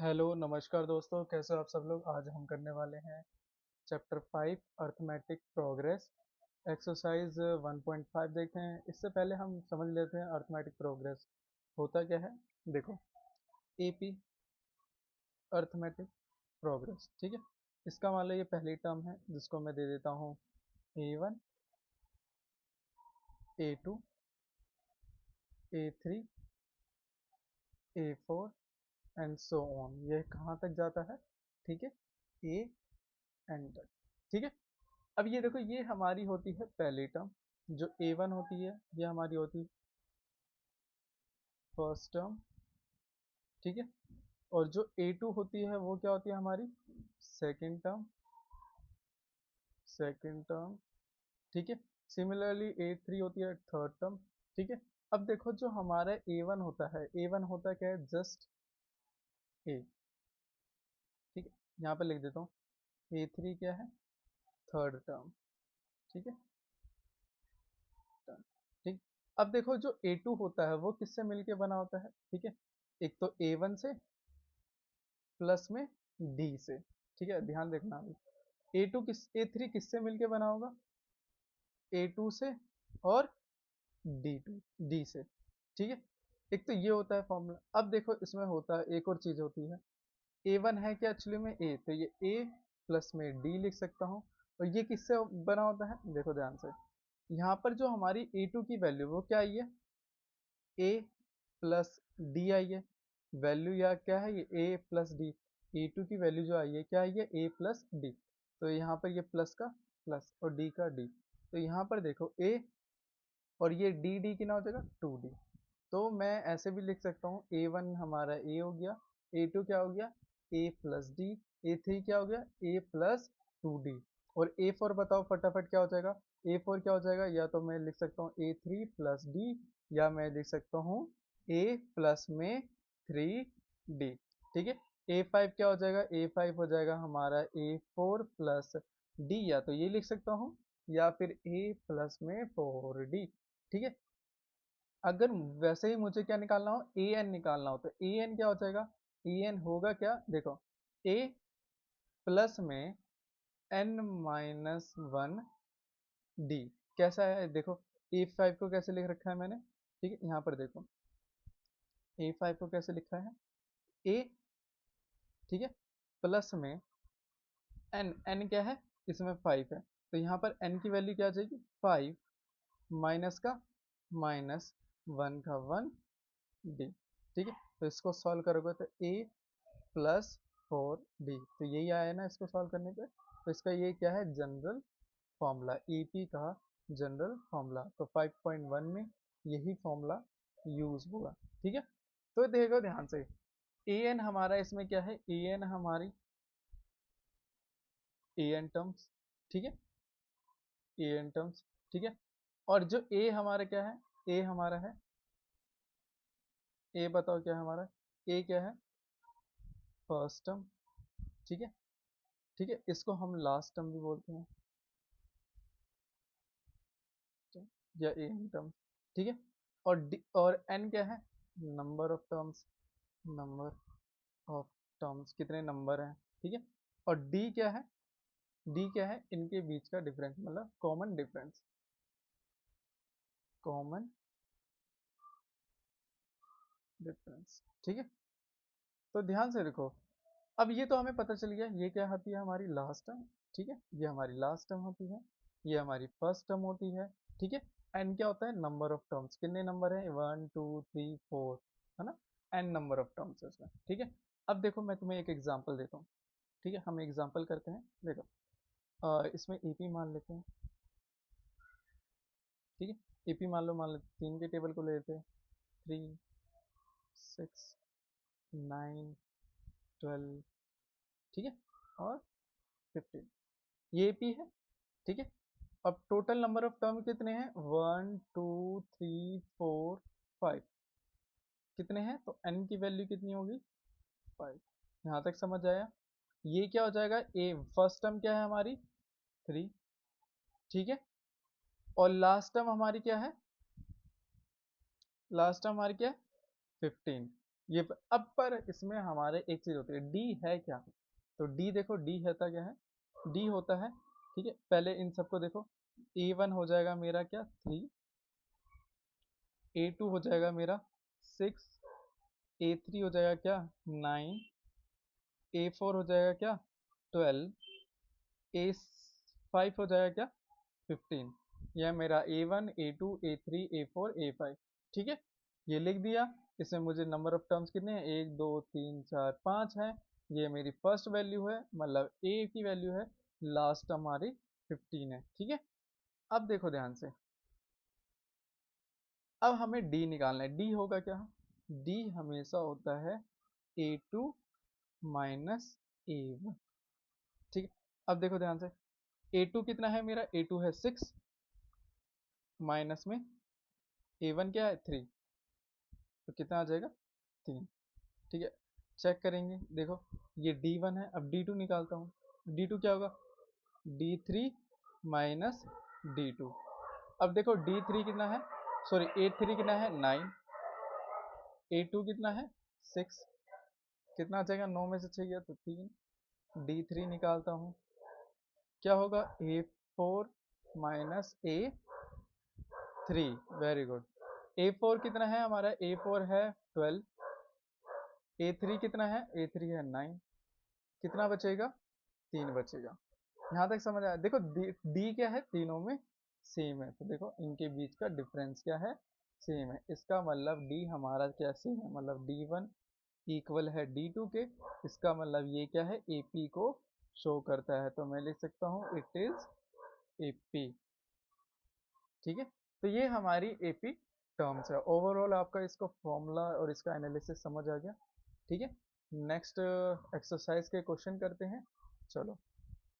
Hello नमस्कार दोस्तों, कैसे हो आप सब लोग। आज हम करने वाले हैं चैप्टर 5 अर्थमेटिक प्रोग्रेस एक्सरसाइज 1.5 देखते हैं। इससे पहले हम समझ लेते हैं अर्थमेटिक प्रोग्रेस होता क्या है। देखो, एपी अर्थमेटिक प्रोग्रेस, ठीक है। इसका मान लो ये पहली टर्म है जिसको मैं दे देता हूँ A1 A2 A3 A4 and so on. ये कहाँ तक जाता है, ठीक है, ए एन तक, ठीक है। अब ये देखो, ये हमारी होती है पहली टर्म। जो A1 होती है ये हमारी होती है फर्स्ट टर्म, ठीक है। और जो A2 होती है वो क्या होती है हमारी सेकेंड टर्म, ठीक है। सिमिलरली A3 होती है थर्ड टर्म, ठीक है। अब देखो, जो हमारा A1 होता है, A1 होता है क्या है, जस्ट A, ठीक है। यहाँ पर लिख देता हूँ A3 क्या है, थर्ड टर्म, ठीक है, ठीक। अब देखो, जो A2 होता है वो किससे मिलके बना होता है, ठीक है। एक तो A1 से प्लस में D से, ठीक है। ध्यान देखना, A3 किससे मिलके बना होगा, A2 से और D से, ठीक है। एक तो ये होता है फॉर्मूला। अब देखो, इसमें होता है एक और चीज होती है। A1 है क्या एक्चुअली में A, तो ये A प्लस में D लिख सकता हूँ। और ये किससे बना होता है, देखो ध्यान से। यहाँ पर जो हमारी A2 की वैल्यू वो क्या आई है, A प्लस डी आई है। वैल्यू या क्या है, ये A प्लस डी। A2 की वैल्यू जो आई है क्या आई है, A प्लस डी। तो यहाँ पर ये प्लस का प्लस और D का D। तो यहाँ पर देखो A और ये D कितना हो जाएगा 2D। तो मैं ऐसे भी लिख सकता हूँ A1 हमारा A हो गया, A2 क्या हो गया A प्लस डी, A3 क्या हो गया A प्लस 2D। और A4 बताओ फटाफट क्या हो जाएगा, A4 क्या हो जाएगा, या तो मैं लिख सकता हूँ A3 प्लस डी, या मैं लिख सकता हूँ A प्लस में 3D, ठीक है। A5 क्या हो जाएगा, A5 हो जाएगा हमारा A4 प्लस D, या तो ये लिख सकता हूँ या फिर A प्लस में 4D, ठीक है। अगर वैसे ही मुझे क्या निकालना हो, ए एन निकालना हो, तो ए एन क्या हो जाएगा, ए एन होगा क्या, देखो ए प्लस में एन माइनस वन डी। कैसा है देखो, A5 को कैसे लिख रखा है मैंने, ठीक है। यहाँ पर देखो A5 को कैसे लिखा है, ए, ठीक है, प्लस में एन, एन क्या है इसमें 5 है, तो यहाँ पर एन की वैल्यू क्या आ जाएगी 5, माइनस का माइनस, वन का वन, डी, ठीक है। तो इसको सॉल्व करोगे तो ए प्लस 4D, तो यही आया ना इसको सॉल्व करने पे। तो इसका ये क्या है, जनरल फॉर्मूला, ईपी का जनरल फॉर्मूला। तो 5.1 में यही फॉर्मूला यूज होगा, ठीक है। तो देखो ध्यान से, ए एन हमारा इसमें क्या है, ए एन हमारी ए एन टर्म्स, ठीक है, ए एन टर्म्स, ठीक है। और जो ए हमारा क्या है, ए हमारा है, ए बताओ क्या है हमारा, ए क्या है फर्स्ट टर्म, ठीक है, ठीक है। इसको हम लास्ट टर्म भी बोलते हैं या ए एन टर्म्स, ठीक है। और और एन क्या है, number of terms, number of terms कितने नंबर हैं, ठीक है। और डी क्या है, डी क्या है इनके बीच का डिफरेंस, मतलब कॉमन डिफरेंस, कॉमन डिफरेंस, ठीक है। तो ध्यान से देखो, अब ये तो हमें पता चल गया ये क्या होती है हमारी लास्ट टर्म, ठीक है, ये हमारी लास्ट टर्म होती है, ये हमारी फर्स्ट टर्म होती है, ठीक है। एन क्या होता है, नंबर ऑफ टर्म्स, कितने नंबर है 1 2 3 4, है ना, एन नंबर ऑफ टर्म्स है इसमें, ठीक है। अब देखो मैं तुम्हें एक एग्जांपल देता हूँ, ठीक है। हम एग्जांपल करते हैं, देखो इसमें ईपी मान लेते हैं, ठीक है। ईपी मान लो 3 के टेबल को ले लेते हैं, 3 6 9 12, ठीक है, और 15, ये एपी है, ठीक है। अब टोटल नंबर ऑफ टर्म कितने हैं, 1 2 3 4 5, कितने हैं, तो n की वैल्यू कितनी होगी 5। यहाँ तक समझ आया। ये क्या हो जाएगा, ए फर्स्ट टर्म क्या है हमारी 3, ठीक है। और लास्ट टर्म हमारी क्या है, लास्ट टर्म हमारी क्या है 15, अब पर इसमें हमारे एक चीज होती है, डी है क्या? तो डी देखो, डी होता क्या है? डी होता है, ठीक है, पहले इन सबको देखो। A1 हो जाएगा मेरा क्या, 3। A2 हो जाएगा मेरा 6। A3 हो जाएगा क्या, 9। A4 हो जाएगा क्या, 12। A5 हो जाएगा क्या, 15। यह मेरा A1 A2 A3 A4 A5, ठीक है, ये लिख दिया। इसमें मुझे नंबर ऑफ टर्म्स कितने हैं, 1 2 3 4 5 हैं। ये मेरी फर्स्ट वैल्यू है, मतलब ए की वैल्यू है। लास्ट हमारी 15 है, ठीक है। अब देखो ध्यान से, अब हमें डी निकालना है। डी होगा क्या, डी हमेशा होता है A2 माइनस A1, ठीक है। अब देखो ध्यान से, A2 कितना है मेरा, A2 है 6, माइनस में A1 क्या है, 3, तो कितना आ जाएगा, 3, ठीक है। चेक करेंगे, देखो ये D1 है, अब D2 निकालता हूँ। D2 क्या होगा, D3 माइनस D2। अब देखो D3 कितना है, सॉरी A3 कितना है, 9। A2 कितना है, 6, कितना आ जाएगा, 9 में से 6 गया तो 3। D3 निकालता हूँ, क्या होगा, A4 minus A3, very good. A4 कितना है हमारा, A4 है 12। A3 कितना है, A3 है 9, कितना बचेगा, 3 बचेगा। यहाँ तक समझ आया? देखो डी क्या है, तीनों में सेम है, तो देखो इनके बीच का डिफरेंस क्या है, सेम है। इसका मतलब डी हमारा क्या सेम है, मतलब D1 इक्वल है D2 के। इसका मतलब ये क्या है, AP को शो करता है, तो मैं लिख सकता हूँ इट इज AP, ठीक है। तो ये हमारी AP टर्म्स है। ओवरऑल आपका इसका फॉर्मूला और इसका एनालिसिस समझ आ गया, ठीक है। नेक्स्ट एक्सरसाइज के क्वेश्चन करते हैं, चलो।